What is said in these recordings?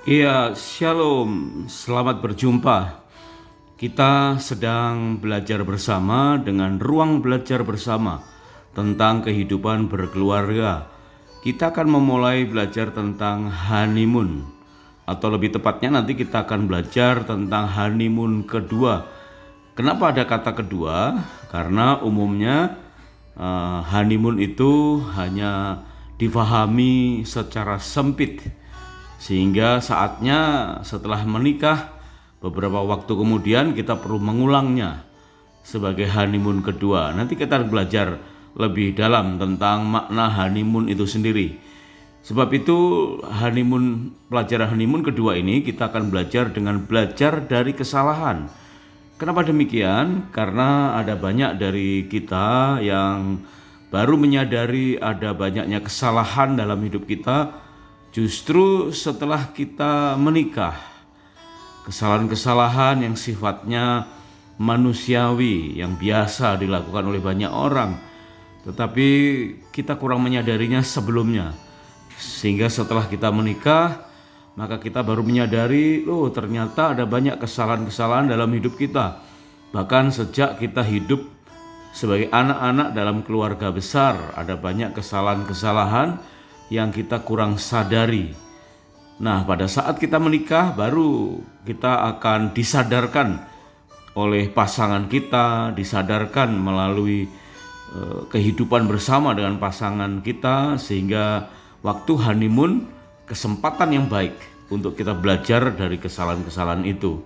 Iya, Shalom. Selamat berjumpa. Kita sedang belajar bersama dengan ruang belajar bersama tentang kehidupan berkeluarga. Kita akan memulai belajar tentang honeymoon, atau lebih tepatnya nanti kita akan belajar tentang honeymoon kedua. Kenapa ada kata kedua? Karena umumnya honeymoon itu hanya difahami secara sempit, sehingga saatnya setelah menikah beberapa waktu kemudian kita perlu mengulangnya sebagai honeymoon kedua. Nanti kita belajar lebih dalam tentang makna honeymoon itu sendiri. Sebab itu pelajaran honeymoon kedua ini kita akan belajar dengan belajar dari kesalahan. Kenapa demikian? Karena ada banyak dari kita yang baru menyadari ada banyaknya kesalahan dalam hidup kita justru setelah kita menikah. Kesalahan-kesalahan yang sifatnya manusiawi yang biasa dilakukan oleh banyak orang, tetapi kita kurang menyadarinya sebelumnya. Sehingga setelah kita menikah, maka kita baru menyadari, ternyata ada banyak kesalahan-kesalahan dalam hidup kita. Bahkan sejak kita hidup sebagai anak-anak dalam keluarga besar, ada banyak kesalahan-kesalahan yang kita kurang sadari. Nah, pada saat kita menikah baru kita akan disadarkan oleh pasangan kita, disadarkan melalui kehidupan bersama dengan pasangan kita, sehingga waktu honeymoon kesempatan yang baik untuk kita belajar dari kesalahan-kesalahan itu.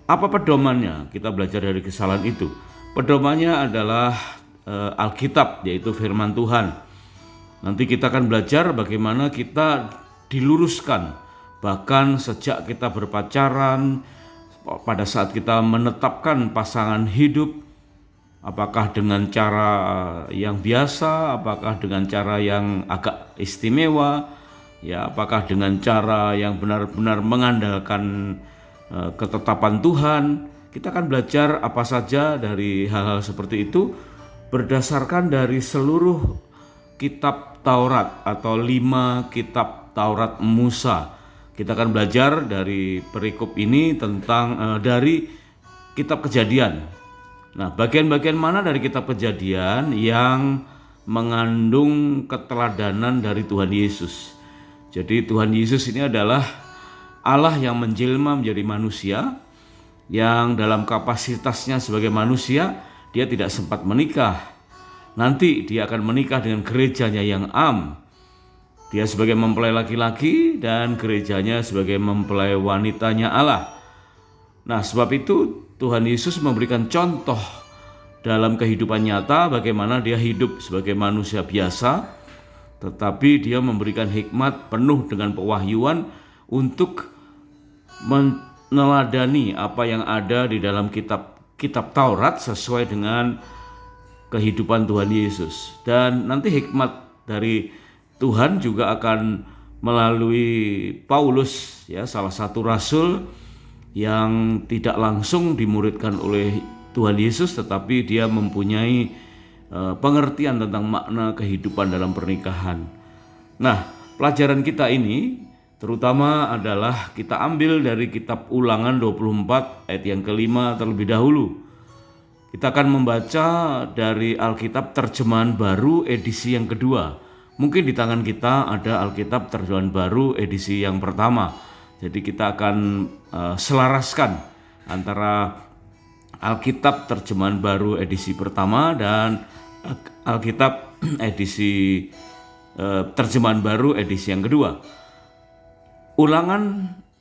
Apa pedomannya kita belajar dari kesalahan itu? Pedomannya adalah Alkitab, yaitu firman Tuhan. Nanti kita akan belajar bagaimana kita diluruskan, bahkan sejak kita berpacaran, pada saat kita menetapkan pasangan hidup, apakah dengan cara yang biasa, apakah dengan cara yang agak istimewa, apakah dengan cara yang benar-benar mengandalkan ketetapan Tuhan. Kita akan belajar apa saja dari hal-hal seperti itu berdasarkan dari seluruh kitab Taurat atau 5 kitab Taurat Musa. Kita akan belajar dari perikop ini tentang dari kitab Kejadian. Nah, bagian-bagian mana dari kitab Kejadian yang mengandung keteladanan dari Tuhan Yesus. Jadi Tuhan Yesus ini adalah Allah yang menjelma menjadi manusia, yang dalam kapasitasnya sebagai manusia dia tidak sempat menikah. Nanti dia akan menikah dengan gerejanya yang am. Dia sebagai mempelai laki-laki dan gerejanya sebagai mempelai wanitanya Allah. Nah, sebab itu Tuhan Yesus memberikan contoh dalam kehidupan nyata bagaimana dia hidup sebagai manusia biasa, tetapi dia memberikan hikmat penuh dengan pewahyuan untuk meneladani apa yang ada di dalam kitab Taurat sesuai dengan kehidupan Tuhan Yesus. Dan nanti hikmat dari Tuhan juga akan melalui Paulus, salah satu rasul yang tidak langsung dimuridkan oleh Tuhan Yesus, tetapi dia mempunyai pengertian tentang makna kehidupan dalam pernikahan. Nah, pelajaran kita ini terutama adalah kita ambil dari kitab Ulangan 24 ayat yang kelima terlebih dahulu. Kita akan membaca dari Alkitab terjemahan baru edisi yang kedua. Mungkin di tangan kita ada Alkitab terjemahan baru edisi yang pertama. Jadi kita akan selaraskan antara Alkitab terjemahan baru edisi pertama dan Alkitab edisi terjemahan baru edisi yang kedua.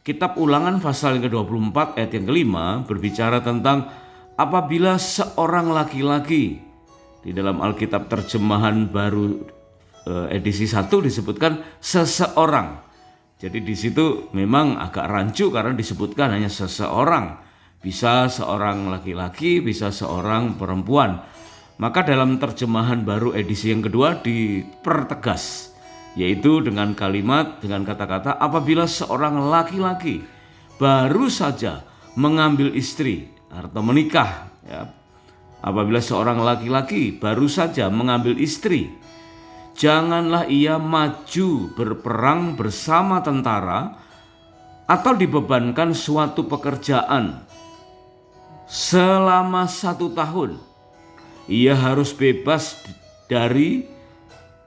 Kitab Ulangan pasal yang ke-24 ayat yang kelima berbicara tentang apabila seorang laki-laki. Di dalam Alkitab terjemahan baru edisi 1 disebutkan seseorang. Jadi di situ memang agak rancu karena disebutkan hanya seseorang. Bisa seorang laki-laki, bisa seorang perempuan. Maka dalam terjemahan baru edisi yang kedua dipertegas, yaitu dengan kata-kata apabila seorang laki-laki baru saja mengambil istri atau menikah, apabila seorang laki-laki baru saja mengambil istri, janganlah ia maju berperang bersama tentara atau dibebankan suatu pekerjaan selama 1 tahun, ia harus bebas dari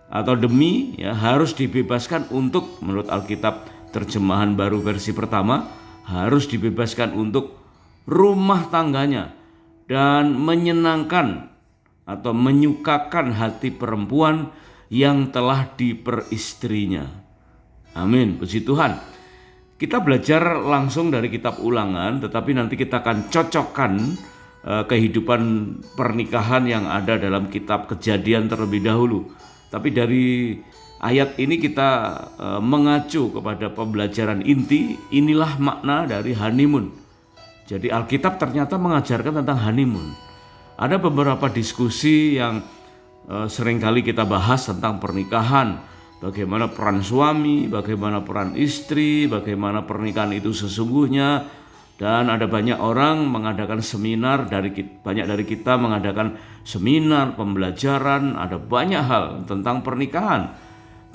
atau demi harus dibebaskan untuk, menurut Alkitab terjemahan baru versi pertama, harus dibebaskan untuk rumah tangganya dan menyenangkan atau menyukakan hati perempuan yang telah diperistrinya. Amin, puji Tuhan. Kita belajar langsung dari kitab Ulangan, tetapi nanti kita akan cocokkan kehidupan pernikahan yang ada dalam kitab Kejadian terlebih dahulu. Tapi dari ayat ini kita mengacu kepada pembelajaran inti, inilah makna dari honeymoon. Jadi Alkitab ternyata mengajarkan tentang honeymoon. Ada beberapa diskusi yang seringkali kita bahas tentang pernikahan, bagaimana peran suami, bagaimana peran istri, bagaimana pernikahan itu sesungguhnya. Dan ada banyak orang mengadakan seminar, banyak dari kita mengadakan seminar, pembelajaran, ada banyak hal tentang pernikahan.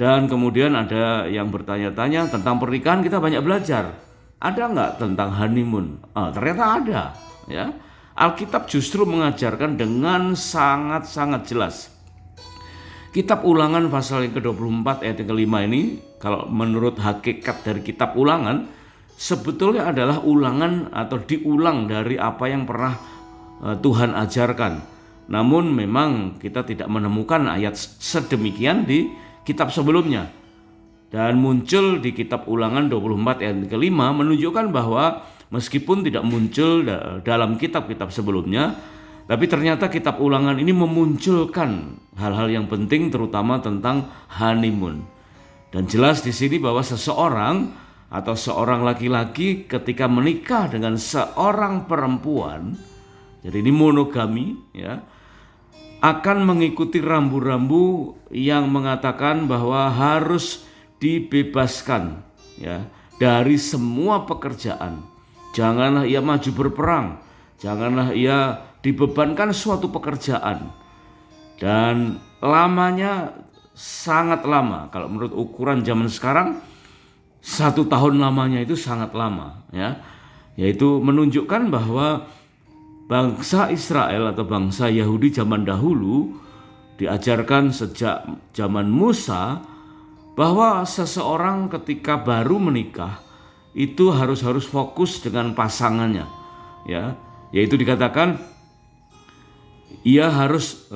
Dan kemudian ada yang bertanya-tanya tentang pernikahan, kita banyak belajar. Ada nggak tentang honeymoon? Ternyata ada. Ya, Alkitab justru mengajarkan dengan sangat-sangat jelas. Kitab Ulangan pasal yang ke-24 ayat yang ke-5 ini, kalau menurut hakikat dari kitab Ulangan, sebetulnya adalah ulangan atau diulang dari apa yang pernah Tuhan ajarkan. Namun memang kita tidak menemukan ayat sedemikian di kitab sebelumnya. Dan muncul di kitab Ulangan 24 ayat ke-5 menunjukkan bahwa meskipun tidak muncul dalam kitab-kitab sebelumnya, tapi ternyata kitab Ulangan ini memunculkan hal-hal yang penting, terutama tentang honeymoon. Dan jelas di sini bahwa seseorang atau seorang laki-laki ketika menikah dengan seorang perempuan, jadi ini monogami ya, akan mengikuti rambu-rambu yang mengatakan bahwa harus dibebaskan ya dari semua pekerjaan. Janganlah ia maju berperang, janganlah ia dibebankan suatu pekerjaan. Dan lamanya sangat lama. Kalau menurut ukuran zaman sekarang, 1 tahun lamanya itu sangat lama ya. Yaitu menunjukkan bahwa bangsa Israel atau bangsa Yahudi zaman dahulu diajarkan sejak zaman Musa bahwa seseorang ketika baru menikah itu harus fokus dengan pasangannya ya. Yaitu dikatakan ia harus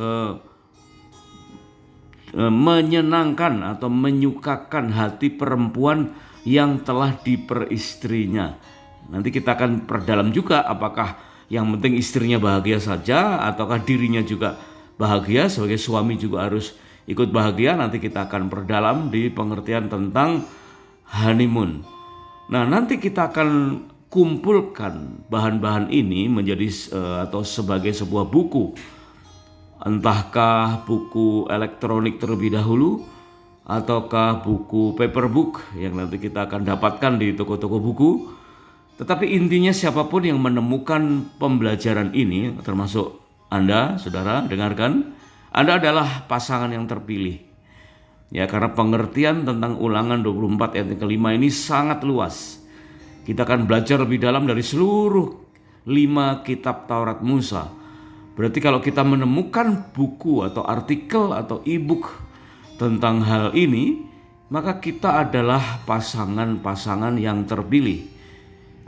menyenangkan atau menyukakan hati perempuan yang telah diperistrinya. Nanti kita akan perdalam juga apakah yang penting istrinya bahagia saja ataukah dirinya juga bahagia, sebagai suami juga harus ikut bahagia. Nanti kita akan perdalam di pengertian tentang honeymoon. Nah, nanti kita akan kumpulkan bahan-bahan ini menjadi atau sebagai sebuah buku. Entahkah buku elektronik terlebih dahulu ataukah buku paperbook yang nanti kita akan dapatkan di toko-toko buku. Tetapi intinya siapapun yang menemukan pembelajaran ini, termasuk Anda, saudara, dengarkan, Anda adalah pasangan yang terpilih. Ya, karena pengertian tentang Ulangan 24 ayat ke-5 ini sangat luas. Kita akan belajar lebih dalam dari seluruh 5 kitab Taurat Musa. Berarti kalau kita menemukan buku atau artikel atau e-book tentang hal ini, maka kita adalah pasangan-pasangan yang terpilih.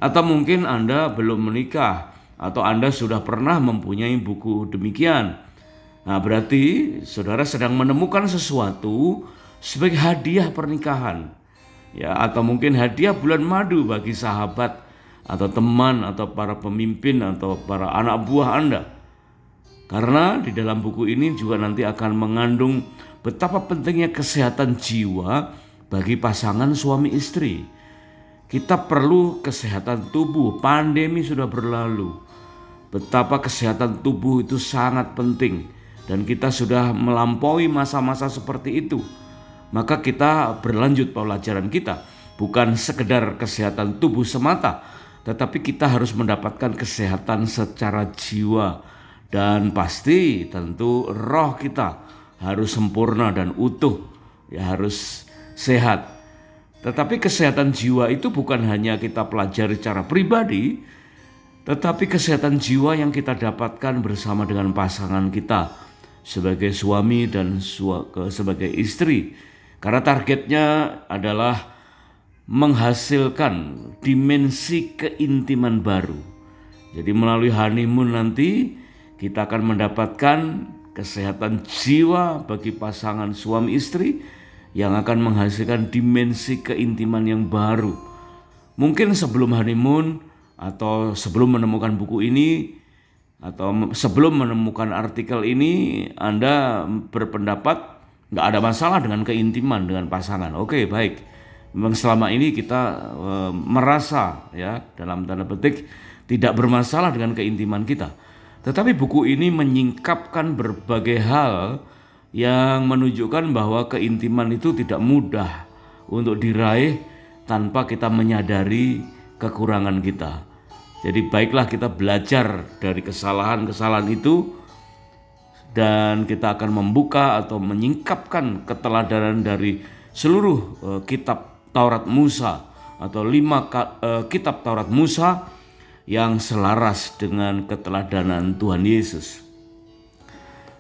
Atau mungkin Anda belum menikah atau Anda sudah pernah mempunyai buku demikian. Nah, berarti saudara sedang menemukan sesuatu sebagai hadiah pernikahan. Ya, atau mungkin hadiah bulan madu bagi sahabat atau teman atau para pemimpin atau para anak buah Anda. Karena di dalam buku ini juga nanti akan mengandung betapa pentingnya kesehatan jiwa bagi pasangan suami istri. Kita perlu kesehatan tubuh, pandemi sudah berlalu. Betapa kesehatan tubuh itu sangat penting dan kita sudah melampaui masa-masa seperti itu. Maka kita berlanjut pelajaran kita, bukan sekedar kesehatan tubuh semata, tetapi kita harus mendapatkan kesehatan secara jiwa. Dan pasti tentu roh kita harus sempurna dan utuh, ya harus sehat. Tetapi kesehatan jiwa itu bukan hanya kita pelajari secara pribadi, tetapi kesehatan jiwa yang kita dapatkan bersama dengan pasangan kita sebagai suami dan sebagai istri. Karena targetnya adalah menghasilkan dimensi keintiman baru. Jadi melalui honeymoon nanti kita akan mendapatkan kesehatan jiwa bagi pasangan suami istri yang akan menghasilkan dimensi keintiman yang baru. Mungkin sebelum honeymoon atau sebelum menemukan buku ini atau sebelum menemukan artikel ini, Anda berpendapat nggak ada masalah dengan keintiman dengan pasangan. Oke, baik. Memang selama ini kita merasa ya dalam tanda petik tidak bermasalah dengan keintiman kita. Tetapi buku ini menyingkapkan berbagai hal yang menunjukkan bahwa keintiman itu tidak mudah untuk diraih tanpa kita menyadari kekurangan kita. Jadi baiklah kita belajar dari kesalahan-kesalahan itu dan kita akan membuka atau menyingkapkan keteladanan dari seluruh kitab Taurat Musa atau 5 kitab Taurat Musa yang selaras dengan keteladanan Tuhan Yesus.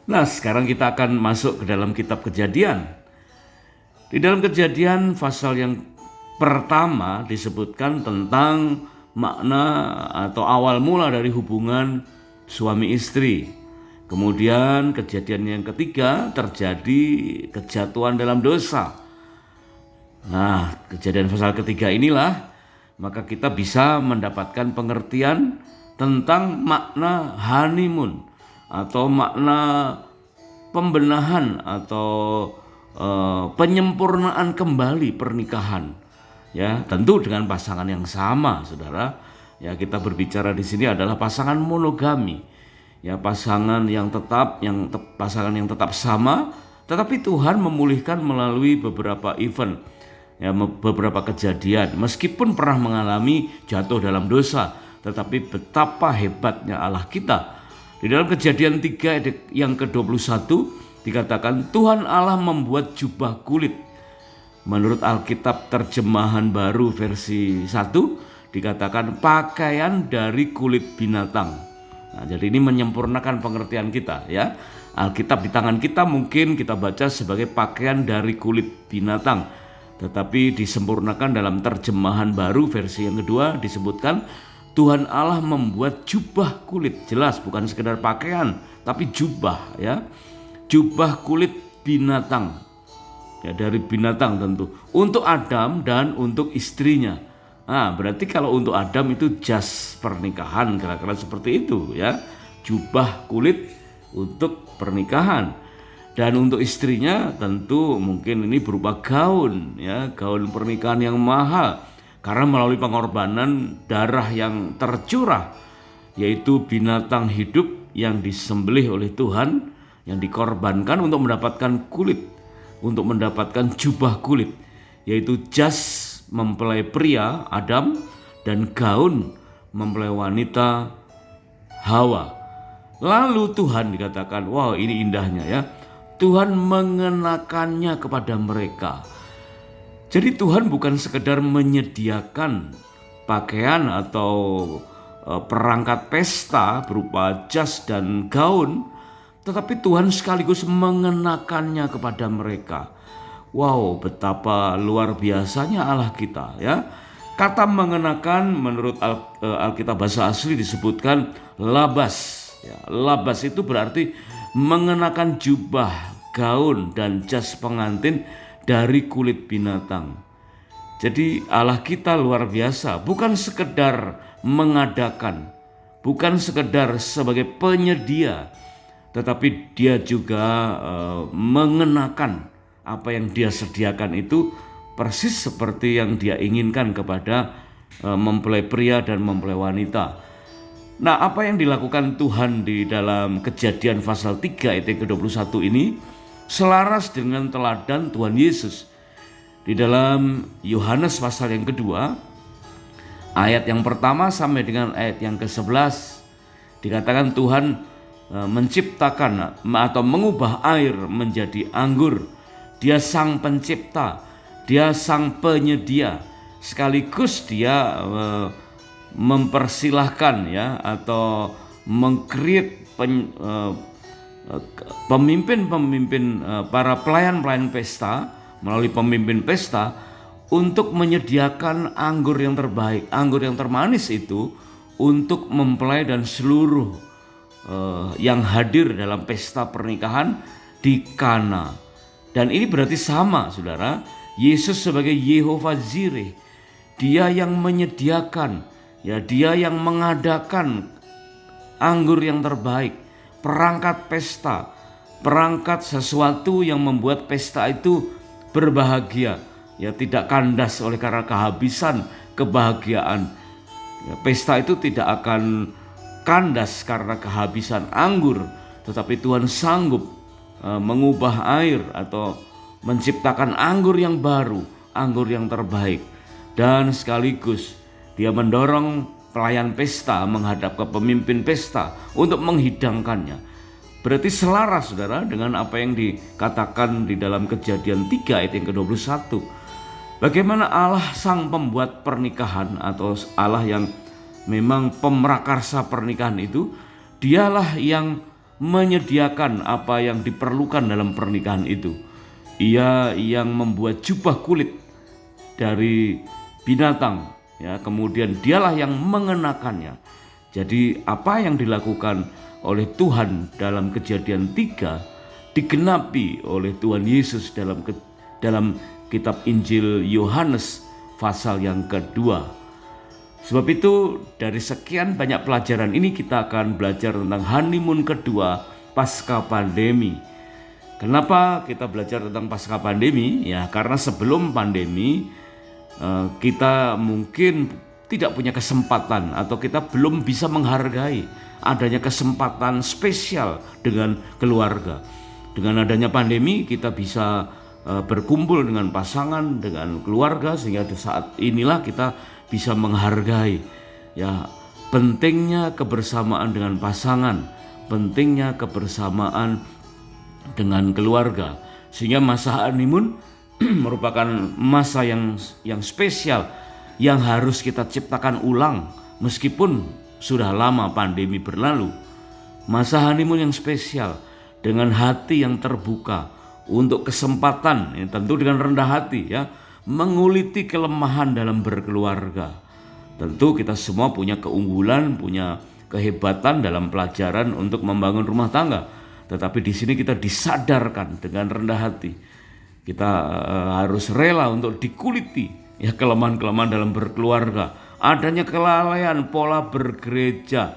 Nah, sekarang kita akan masuk ke dalam kitab Kejadian. Di dalam Kejadian pasal yang pertama disebutkan tentang makna atau awal mula dari hubungan suami istri. Kemudian kejadian yang ketiga terjadi kejatuhan dalam dosa. Nah, kejadian pasal ketiga inilah maka kita bisa mendapatkan pengertian tentang makna honeymoon atau makna pembenahan atau penyempurnaan kembali pernikahan. Ya, tentu dengan pasangan yang sama, Saudara. Ya, kita berbicara di sini adalah pasangan monogami. Ya, pasangan yang tetap sama, tetapi Tuhan memulihkan melalui beberapa event. Ya, beberapa kejadian. Meskipun pernah mengalami jatuh dalam dosa, tetapi betapa hebatnya Allah kita. Di dalam Kejadian 3 yang ke-21 dikatakan Tuhan Allah membuat jubah kulit. Menurut Alkitab terjemahan baru versi 1 dikatakan pakaian dari kulit binatang. Nah, jadi ini menyempurnakan pengertian kita ya. Alkitab di tangan kita mungkin kita baca sebagai pakaian dari kulit binatang. Tetapi disempurnakan dalam terjemahan baru versi yang kedua disebutkan Tuhan Allah membuat jubah kulit, jelas bukan sekedar pakaian, tapi jubah ya. Jubah kulit binatang. Ya, dari binatang tentu. Untuk Adam dan untuk istrinya. Nah, berarti kalau untuk Adam itu jas pernikahan, kira-kira seperti itu ya. Jubah kulit untuk pernikahan. Dan untuk istrinya tentu mungkin ini berupa gaun ya, gaun pernikahan yang mahal. Karena melalui pengorbanan darah yang tercurah, yaitu binatang hidup yang disembelih oleh Tuhan, yang dikorbankan untuk mendapatkan kulit, untuk mendapatkan jubah kulit, yaitu jas mempelai pria Adam dan gaun mempelai wanita Hawa. Lalu Tuhan dikatakan, wow ini indahnya ya, Tuhan mengenakannya kepada mereka. Jadi Tuhan bukan sekedar menyediakan pakaian atau perangkat pesta berupa jas dan gaun, tetapi Tuhan sekaligus mengenakannya kepada mereka. Wow, betapa luar biasanya Allah kita ya. Kata mengenakan menurut Alkitab bahasa asli disebutkan labas. Ya, labas itu berarti mengenakan jubah, gaun dan jas pengantin dari kulit binatang. Jadi Allah kita luar biasa, bukan sekedar mengadakan, bukan sekedar sebagai penyedia, tetapi dia juga mengenakan apa yang dia sediakan itu persis seperti yang dia inginkan kepada mempelai pria dan mempelai wanita. Nah, apa yang dilakukan Tuhan di dalam Kejadian pasal 3 ayat ke-21 ini selaras dengan teladan Tuhan Yesus. Di dalam Yohanes pasal yang kedua, ayat yang pertama sampai dengan ayat yang ke-11, dikatakan Tuhan menciptakan atau mengubah air menjadi anggur. Dia sang pencipta. Dia sang penyedia, sekaligus dia mempersilahkan ya, atau meng-create pemimpin-pemimpin, para pelayan-pelayan pesta, melalui pemimpin pesta, untuk menyediakan anggur yang terbaik, anggur yang termanis itu untuk mempelai dan seluruh yang hadir dalam pesta pernikahan di Kana. Dan ini berarti sama, saudara, Yesus sebagai Yehovah Jireh, dia yang menyediakan, ya, dia yang mengadakan anggur yang terbaik, perangkat pesta, perangkat sesuatu yang membuat pesta itu berbahagia, ya, tidak kandas oleh karena kehabisan kebahagiaan. Ya, pesta itu tidak akan kandas karena kehabisan anggur, tetapi Tuhan sanggup mengubah air atau menciptakan anggur yang baru, anggur yang terbaik. Dan sekaligus dia mendorong pelayan pesta menghadap ke pemimpin pesta untuk menghidangkannya. Berarti selaras, saudara, dengan apa yang dikatakan di dalam Kejadian 3 ayat yang ke-21. Bagaimana Allah sang pembuat pernikahan, atau Allah yang memang pemrakarsa pernikahan itu, dialah yang menyediakan apa yang diperlukan dalam pernikahan itu. Ia yang membuat jubah kulit dari binatang, ya, kemudian dialah yang mengenakannya. Jadi apa yang dilakukan oleh Tuhan dalam Kejadian 3 digenapi oleh Tuhan Yesus dalam kitab Injil Yohanes pasal yang kedua. Sebab itu dari sekian banyak pelajaran ini kita akan belajar tentang honeymoon kedua pasca pandemi. Kenapa kita belajar tentang pasca pandemi? Ya, karena sebelum pandemi kita mungkin tidak punya kesempatan, atau kita belum bisa menghargai adanya kesempatan spesial dengan keluarga. Dengan adanya pandemi kita bisa berkumpul dengan pasangan, dengan keluarga, sehingga di saat inilah kita bisa menghargai, ya, pentingnya kebersamaan dengan pasangan, pentingnya kebersamaan dengan keluarga. Sehingga masa honeymoon merupakan masa yang spesial, yang harus kita ciptakan ulang meskipun sudah lama pandemi berlalu. Masa honeymoon yang spesial dengan hati yang terbuka untuk kesempatan, ya, tentu dengan rendah hati, ya, menguliti kelemahan dalam berkeluarga. Tentu kita semua punya keunggulan, punya kehebatan dalam pelajaran untuk membangun rumah tangga. Tetapi di sini kita disadarkan dengan rendah hati. Kita harus rela untuk dikuliti, ya, kelemahan-kelemahan dalam berkeluarga. Adanya kelalaian pola bergereja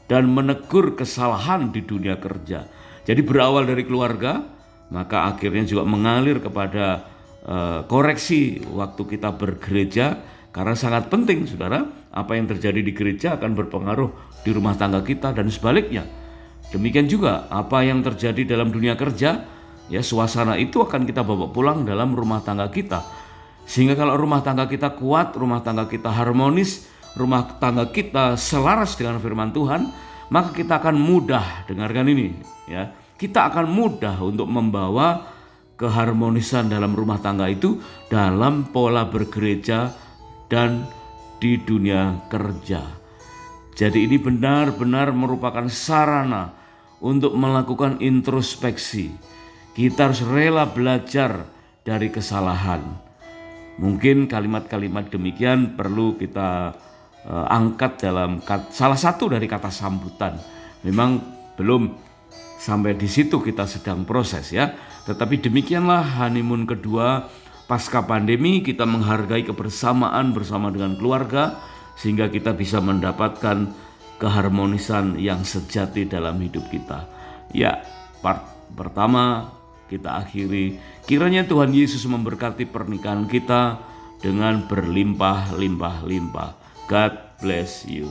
dan menegur kesalahan di dunia kerja. Jadi berawal dari keluarga, maka akhirnya juga mengalir kepada koreksi waktu kita bergereja, karena sangat penting, saudara, apa yang terjadi di gereja akan berpengaruh di rumah tangga kita dan sebaliknya. Demikian juga apa yang terjadi dalam dunia kerja, ya, suasana itu akan kita bawa pulang dalam rumah tangga kita. Sehingga kalau rumah tangga kita kuat, rumah tangga kita harmonis, rumah tangga kita selaras dengan firman Tuhan, maka kita akan mudah, dengarkan ini, ya, kita akan mudah untuk membawa keharmonisan dalam rumah tangga itu dalam pola bergereja dan di dunia kerja. Jadi ini benar-benar merupakan sarana untuk melakukan introspeksi. Kita harus rela belajar dari kesalahan. Mungkin kalimat-kalimat demikian perlu kita angkat dalam salah satu dari kata sambutan. Memang belum sampai di situ, kita sedang proses, ya. Tetapi demikianlah honeymoon kedua pasca pandemi, kita menghargai kebersamaan bersama dengan keluarga sehingga kita bisa mendapatkan keharmonisan yang sejati dalam hidup kita. Ya, part pertama kita akhiri. Kiranya Tuhan Yesus memberkati pernikahan kita dengan berlimpah-limpah-limpah. God bless you.